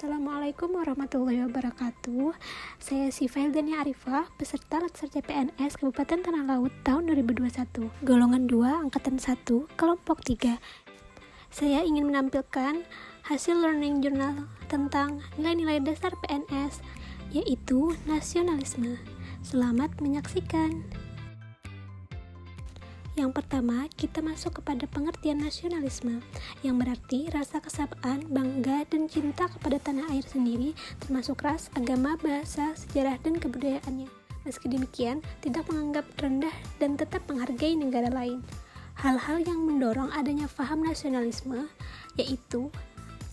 Assalamualaikum warahmatullahi wabarakatuh. Saya Siva Hildania Arifah, peserta Latsar CPNS Kabupaten Tanah Laut tahun 2021, golongan 2, angkatan 1, kelompok 3. Saya ingin menampilkan hasil learning journal tentang nilai-nilai dasar PNS, yaitu nasionalisme. Selamat menyaksikan. Yang pertama, kita masuk kepada pengertian nasionalisme, yang berarti rasa kesamaan, bangga, dan cinta kepada tanah air sendiri, termasuk ras, agama, bahasa, sejarah, dan kebudayaannya. Meski demikian, tidak menganggap rendah dan tetap menghargai negara lain. Hal-hal yang mendorong adanya paham nasionalisme, yaitu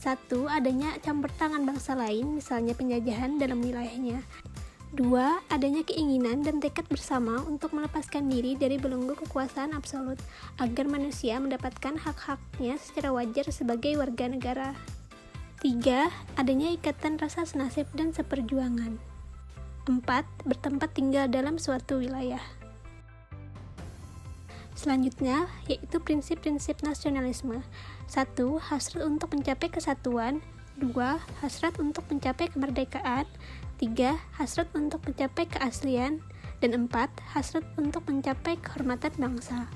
1. Adanya campur tangan bangsa lain, misalnya penjajahan dalam wilayahnya. 2. Adanya keinginan dan tekad bersama untuk melepaskan diri dari belenggu kekuasaan absolut, agar manusia mendapatkan hak-haknya secara wajar sebagai warga negara. 3. Adanya ikatan rasa senasib dan seperjuangan. 4. Bertempat tinggal dalam suatu wilayah. Selanjutnya, yaitu prinsip-prinsip nasionalisme. 1. Hasrat untuk mencapai kesatuan. 2. Hasrat untuk mencapai kemerdekaan. 3. Hasrat untuk mencapai keaslian. Dan 4. Hasrat untuk mencapai kehormatan bangsa.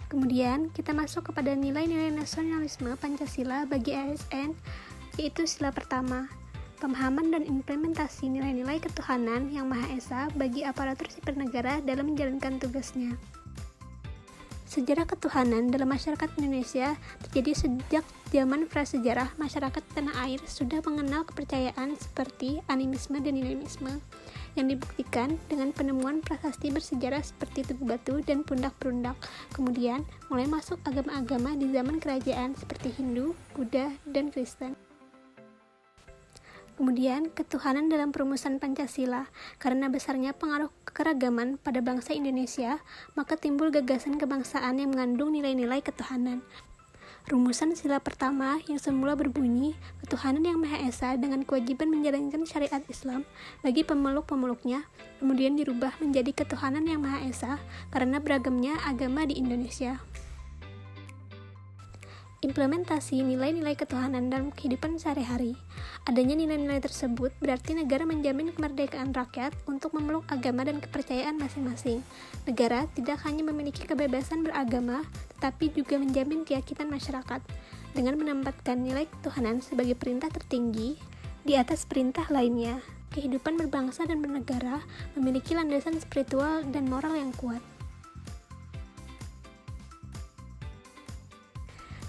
Kemudian, kita masuk kepada nilai-nilai nasionalisme Pancasila bagi ASN, yaitu sila pertama, pemahaman dan implementasi nilai-nilai ketuhanan yang Maha Esa bagi aparatur sipil negara dalam menjalankan tugasnya. Sejarah ketuhanan dalam masyarakat Indonesia terjadi sejak zaman prasejarah. Masyarakat tanah air sudah mengenal kepercayaan seperti animisme dan dinamisme, yang dibuktikan dengan penemuan prasasti bersejarah seperti Tugu Batu dan Pundak Perundak. Kemudian mulai masuk agama-agama di zaman kerajaan seperti Hindu, Buddha, dan Kristen. Kemudian, ketuhanan dalam perumusan Pancasila. Karena besarnya pengaruh keragaman pada bangsa Indonesia, maka timbul gagasan kebangsaan yang mengandung nilai-nilai ketuhanan. Rumusan sila pertama yang semula berbunyi, ketuhanan yang Maha Esa dengan kewajiban menjalankan syariat Islam bagi pemeluk-pemeluknya, kemudian dirubah menjadi ketuhanan yang Maha Esa karena beragamnya agama di Indonesia. Implementasi nilai-nilai ketuhanan dalam kehidupan sehari-hari. Adanya nilai-nilai tersebut berarti negara menjamin kemerdekaan rakyat untuk memeluk agama dan kepercayaan masing-masing. Negara tidak hanya memiliki kebebasan beragama, tetapi juga menjamin keyakinan masyarakat dengan menempatkan nilai ketuhanan sebagai perintah tertinggi di atas perintah lainnya. Kehidupan berbangsa dan bernegara memiliki landasan spiritual dan moral yang kuat.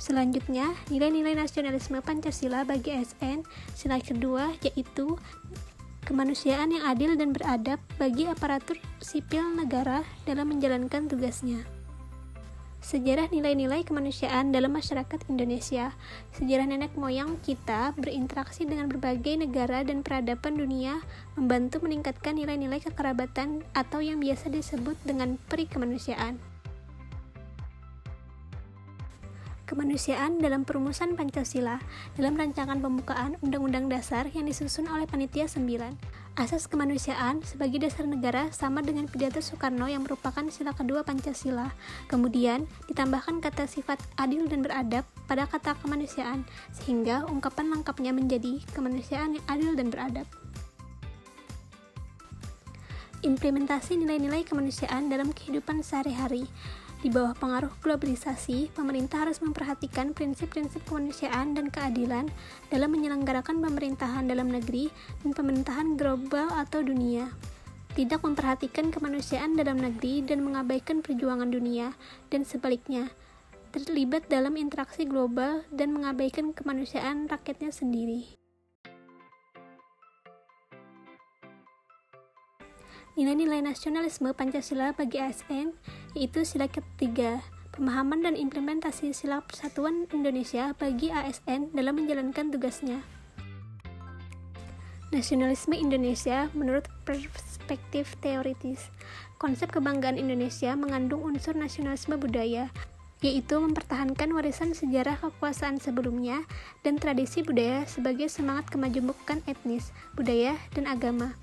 Selanjutnya, nilai-nilai nasionalisme Pancasila bagi ASN, sila kedua, yaitu kemanusiaan yang adil dan beradab bagi aparatur sipil negara dalam menjalankan tugasnya. Sejarah nilai-nilai kemanusiaan dalam masyarakat Indonesia. Sejarah nenek moyang kita berinteraksi dengan berbagai negara dan peradaban dunia, membantu meningkatkan nilai-nilai kekerabatan atau yang biasa disebut dengan perikemanusiaan. Kemanusiaan dalam perumusan Pancasila dalam rancangan pembukaan Undang-Undang Dasar yang disusun oleh Panitia 9. Asas kemanusiaan sebagai dasar negara sama dengan pidato Soekarno yang merupakan sila kedua Pancasila. Kemudian ditambahkan kata sifat adil dan beradab pada kata kemanusiaan, sehingga ungkapan lengkapnya menjadi kemanusiaan yang adil dan beradab. Implementasi nilai-nilai kemanusiaan dalam kehidupan sehari-hari. Di bawah pengaruh globalisasi, pemerintah harus memperhatikan prinsip-prinsip kemanusiaan dan keadilan dalam menyelenggarakan pemerintahan dalam negeri dan pemerintahan global atau dunia. Tidak memperhatikan kemanusiaan dalam negeri dan mengabaikan perjuangan dunia, dan sebaliknya, terlibat dalam interaksi global dan mengabaikan kemanusiaan rakyatnya sendiri. Nilai-nilai nasionalisme Pancasila bagi ASN, yaitu sila ketiga, pemahaman dan implementasi sila persatuan Indonesia bagi ASN dalam menjalankan tugasnya. Nasionalisme Indonesia menurut perspektif teoritis. Konsep kebanggaan Indonesia mengandung unsur nasionalisme budaya, yaitu mempertahankan warisan sejarah kekuasaan sebelumnya dan tradisi budaya sebagai semangat kemajemukan etnis, budaya, dan agama.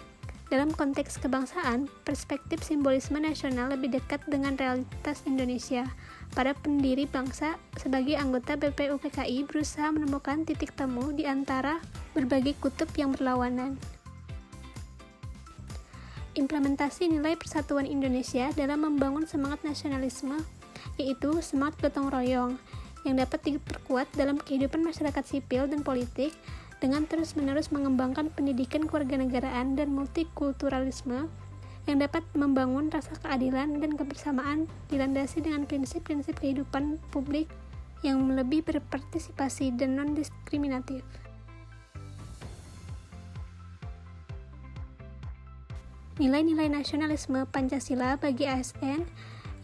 Dalam konteks kebangsaan, perspektif simbolisme nasional lebih dekat dengan realitas Indonesia. Para pendiri bangsa sebagai anggota BPUPKI berusaha menemukan titik temu di antara berbagai kutub yang berlawanan. Implementasi nilai persatuan Indonesia dalam membangun semangat nasionalisme, yaitu semangat gotong royong, yang dapat diperkuat dalam kehidupan masyarakat sipil dan politik, dengan terus-menerus mengembangkan pendidikan kewarganegaraan dan multikulturalisme yang dapat membangun rasa keadilan dan kebersamaan dilandasi dengan prinsip-prinsip kehidupan publik yang lebih berpartisipasi dan non-diskriminatif. Nilai-nilai nasionalisme Pancasila bagi ASN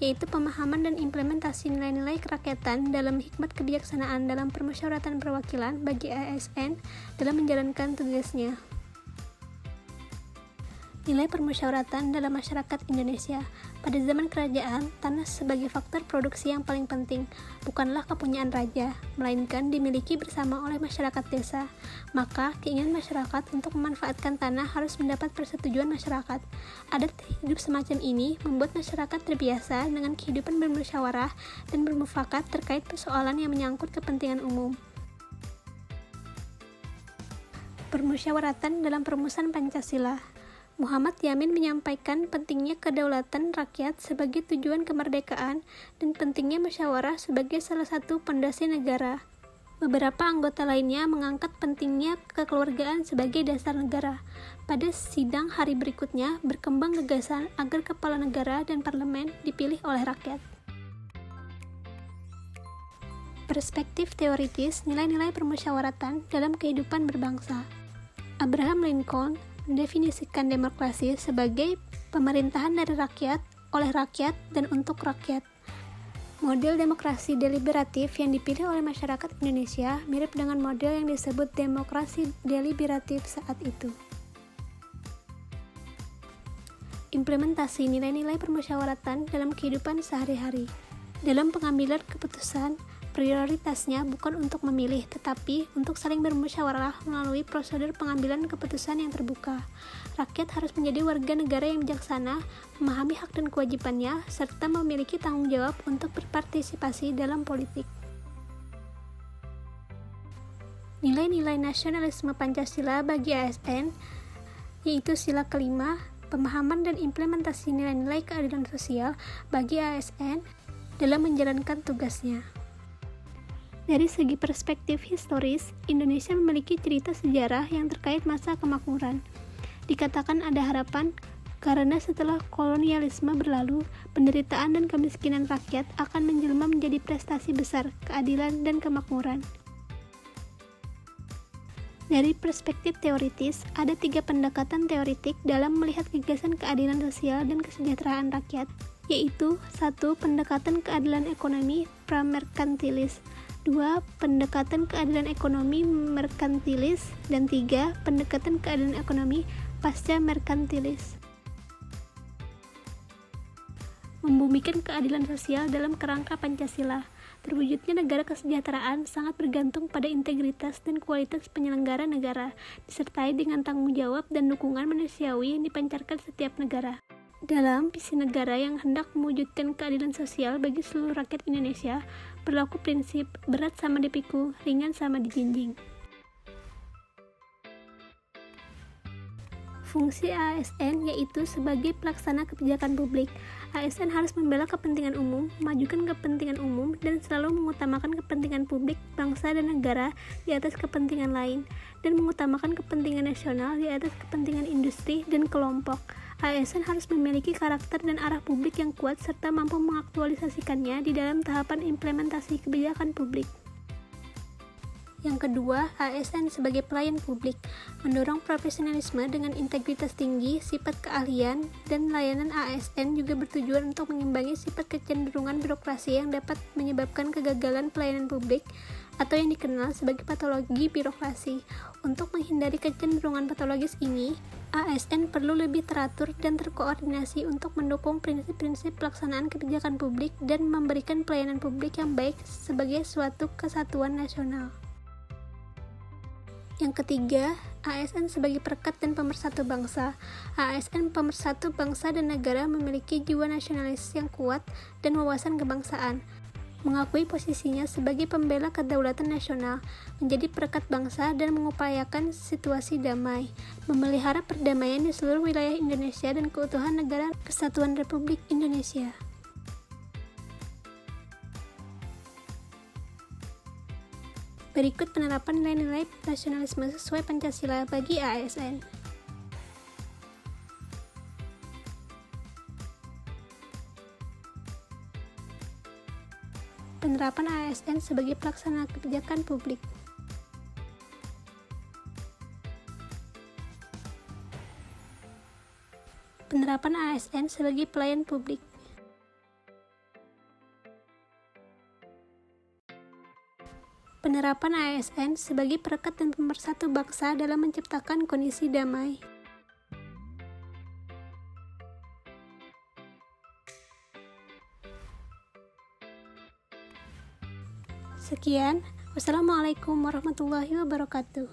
yaitu pemahaman dan implementasi nilai-nilai kerakyatan dalam hikmat kebijaksanaan dalam permusyawaratan perwakilan bagi ASN dalam menjalankan tugasnya. Nilai permusyawaratan dalam masyarakat Indonesia. Pada zaman kerajaan, tanah sebagai faktor produksi yang paling penting bukanlah kepunyaan raja, melainkan dimiliki bersama oleh masyarakat desa. Maka, keinginan masyarakat untuk memanfaatkan tanah harus mendapat persetujuan masyarakat. Adat hidup semacam ini membuat masyarakat terbiasa dengan kehidupan bermusyawarah dan bermufakat terkait persoalan yang menyangkut kepentingan umum. Permusyawaratan dalam perumusan Pancasila. Muhammad Yamin menyampaikan pentingnya kedaulatan rakyat sebagai tujuan kemerdekaan dan pentingnya musyawarah sebagai salah satu pondasi negara. Beberapa anggota lainnya mengangkat pentingnya kekeluargaan sebagai dasar negara. Pada sidang hari berikutnya, berkembang gagasan agar kepala negara dan parlemen dipilih oleh rakyat. Perspektif teoritis nilai-nilai permusyawaratan dalam kehidupan berbangsa. Abraham Lincoln mendefinisikan demokrasi sebagai pemerintahan dari rakyat, oleh rakyat, dan untuk rakyat. Model demokrasi deliberatif yang dipilih oleh masyarakat Indonesia mirip dengan model yang disebut demokrasi deliberatif saat itu. Implementasi nilai-nilai permusyawaratan dalam kehidupan sehari-hari. Dalam pengambilan keputusan, prioritasnya bukan untuk memilih, tetapi untuk saling bermusyawarah melalui prosedur pengambilan keputusan yang terbuka. Rakyat harus menjadi warga negara yang bijaksana, memahami hak dan kewajibannya, serta memiliki tanggung jawab untuk berpartisipasi dalam politik. Nilai-nilai nasionalisme Pancasila bagi ASN, yaitu sila kelima, pemahaman dan implementasi nilai-nilai keadilan sosial bagi ASN dalam menjalankan tugasnya. Dari segi perspektif historis, Indonesia memiliki cerita sejarah yang terkait masa kemakmuran. Dikatakan ada harapan karena setelah kolonialisme berlalu, penderitaan dan kemiskinan rakyat akan menjelma menjadi prestasi besar, keadilan dan kemakmuran. Dari perspektif teoritis, ada 3 pendekatan teoritik dalam melihat gagasan keadilan sosial dan kesejahteraan rakyat, yaitu 1. Pendekatan keadilan ekonomi pramerkantilis, 2. Pendekatan keadilan ekonomi merkantilis, dan 3. Pendekatan keadilan ekonomi pasca merkantilis. Membumikan keadilan sosial dalam kerangka Pancasila. Terwujudnya negara kesejahteraan sangat bergantung pada integritas dan kualitas penyelenggara negara, disertai dengan tanggung jawab dan dukungan manusiawi yang dipancarkan setiap negara. Dalam visi negara yang hendak mewujudkan keadilan sosial bagi seluruh rakyat Indonesia, berlaku prinsip berat sama dipikul, ringan sama dijinjing. Fungsi ASN yaitu sebagai pelaksana kebijakan publik. ASN harus membela kepentingan umum, memajukan kepentingan umum, dan selalu mengutamakan kepentingan publik, bangsa, dan negara di atas kepentingan lain, dan mengutamakan kepentingan nasional di atas kepentingan industri dan kelompok. ASN harus memiliki karakter dan arah publik yang kuat serta mampu mengaktualisasikannya di dalam tahapan implementasi kebijakan publik. Yang kedua, ASN sebagai pelayan publik, mendorong profesionalisme dengan integritas tinggi, sifat keahlian, dan layanan ASN juga bertujuan untuk mengimbangi sifat kecenderungan birokrasi yang dapat menyebabkan kegagalan pelayanan publik atau yang dikenal sebagai patologi birokrasi. Untuk menghindari kecenderungan patologis ini, ASN perlu lebih teratur dan terkoordinasi untuk mendukung prinsip-prinsip pelaksanaan kebijakan publik dan memberikan pelayanan publik yang baik sebagai suatu kesatuan nasional. Yang ketiga, ASN sebagai perekat dan pemersatu bangsa. ASN pemersatu bangsa dan negara memiliki jiwa nasionalis yang kuat dan wawasan kebangsaan. Mengakui posisinya sebagai pembela kedaulatan nasional, menjadi perekat bangsa dan mengupayakan situasi damai, memelihara perdamaian di seluruh wilayah Indonesia dan keutuhan negara Kesatuan Republik Indonesia. Berikut penerapan nilai-nilai nasionalisme sesuai Pancasila bagi ASN. Penerapan ASN sebagai pelaksana kebijakan publik. Penerapan ASN sebagai pelayan publik. Penerapan ASN sebagai perekat dan pemersatu bangsa dalam menciptakan kondisi damai. Sekian, wassalamualaikum warahmatullahi wabarakatuh.